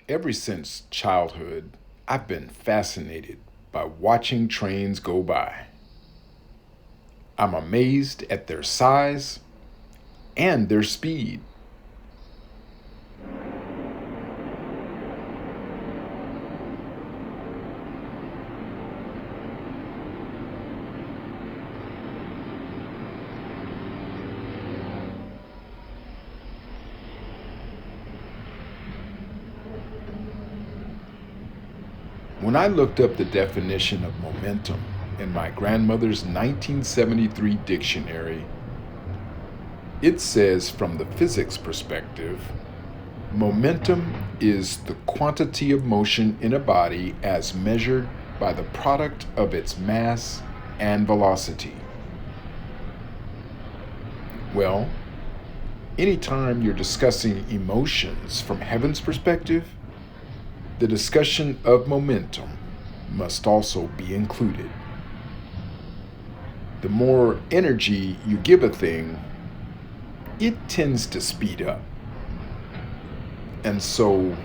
Ever since childhood, I've been fascinated by watching trains go by. I'm amazed at their size and their speed. When I looked up the definition of momentum in my grandmother's 1973 dictionary, it says from the physics perspective, momentum is the quantity of motion in a body as measured by the product of its mass and velocity. Well, anytime you're discussing emotions from heaven's perspective, the discussion of momentum must also be included. The more energy you give a thing, it tends to speed up. And so,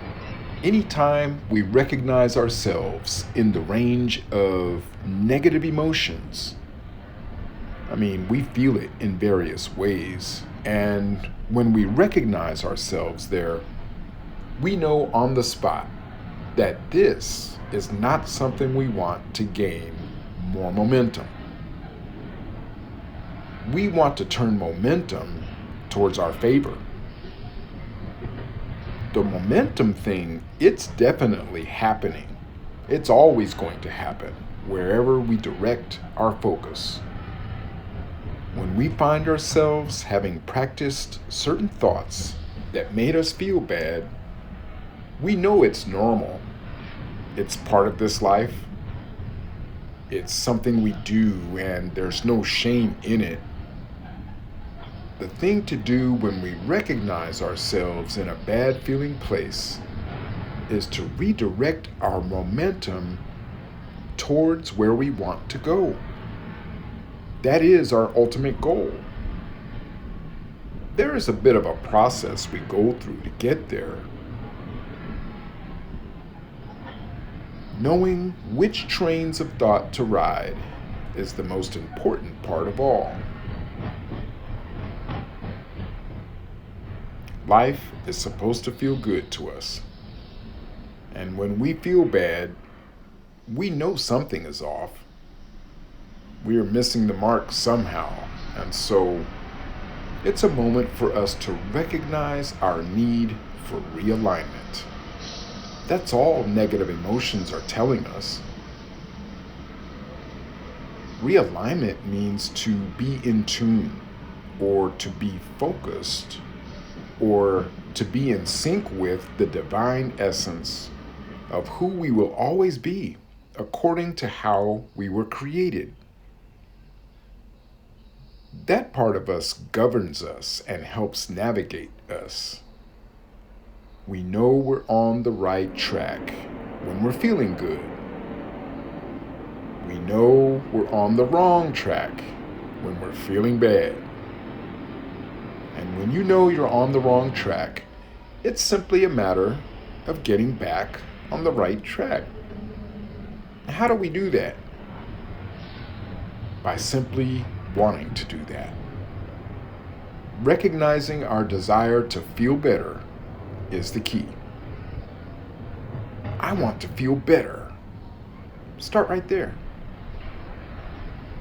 anytime we recognize ourselves in the range of negative emotions, we feel it in various ways. And when we recognize ourselves there, we know on the spot that this is not something we want to gain more momentum. We want to turn momentum towards our favor. The momentum thing, it's definitely happening. It's always going to happen wherever we direct our focus. When we find ourselves having practiced certain thoughts that made us feel bad, we know it's normal. It's part of this life. It's something we do, and there's no shame in it. The thing to do when we recognize ourselves in a bad feeling place is to redirect our momentum towards where we want to go. That is our ultimate goal. There is a bit of a process we go through to get there. Knowing which trains of thought to ride is the most important part of all. Life is supposed to feel good to us. And when we feel bad, we know something is off. We are missing the mark somehow. And so it's a moment for us to recognize our need for realignment. That's all negative emotions are telling us. Realignment means to be in tune, or to be focused, or to be in sync with the divine essence of who we will always be according to how we were created. That part of us governs us and helps navigate us. We know we're on the right track when we're feeling good. We know we're on the wrong track when we're feeling bad. And when you know you're on the wrong track, it's simply a matter of getting back on the right track. How do we do that? By simply wanting to do that. Recognizing our desire to feel better is the key. I want to feel better. Start right there.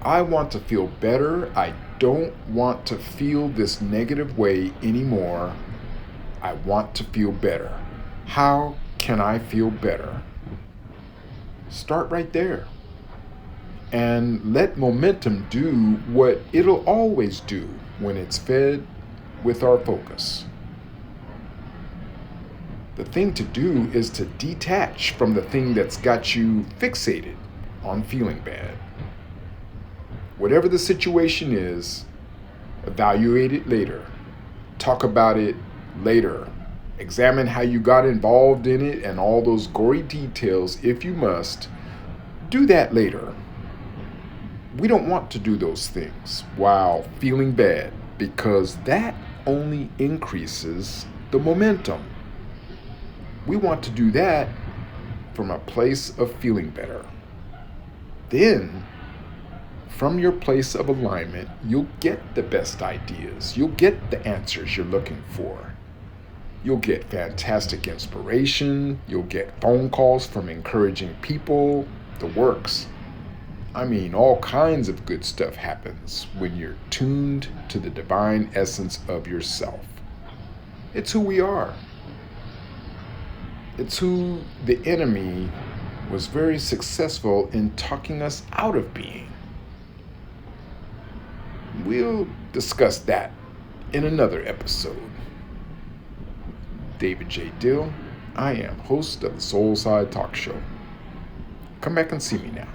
I want to feel better. I don't want to feel this negative way anymore. I want to feel better. How can I feel better? Start right there. And let momentum do what it'll always do when it's fed with our focus. The thing to do is to detach from the thing that's got you fixated on feeling bad. Whatever the situation is, evaluate it later. Talk about it later. Examine how you got involved in it and all those gory details if you must. Do that later. We don't want to do those things while feeling bad, because that only increases the momentum. We want to do that from a place of feeling better. Then, from your place of alignment, you'll get the best ideas. You'll get the answers you're looking for. You'll get fantastic inspiration. You'll get phone calls from encouraging people. The works. I mean, all kinds of good stuff happens when you're tuned to the divine essence of yourself. It's who we are. It's who the enemy was very successful in talking us out of being. We'll discuss that in another episode. David J. Dill. I am host of the Soul Side Talk Show. Come back and see me now.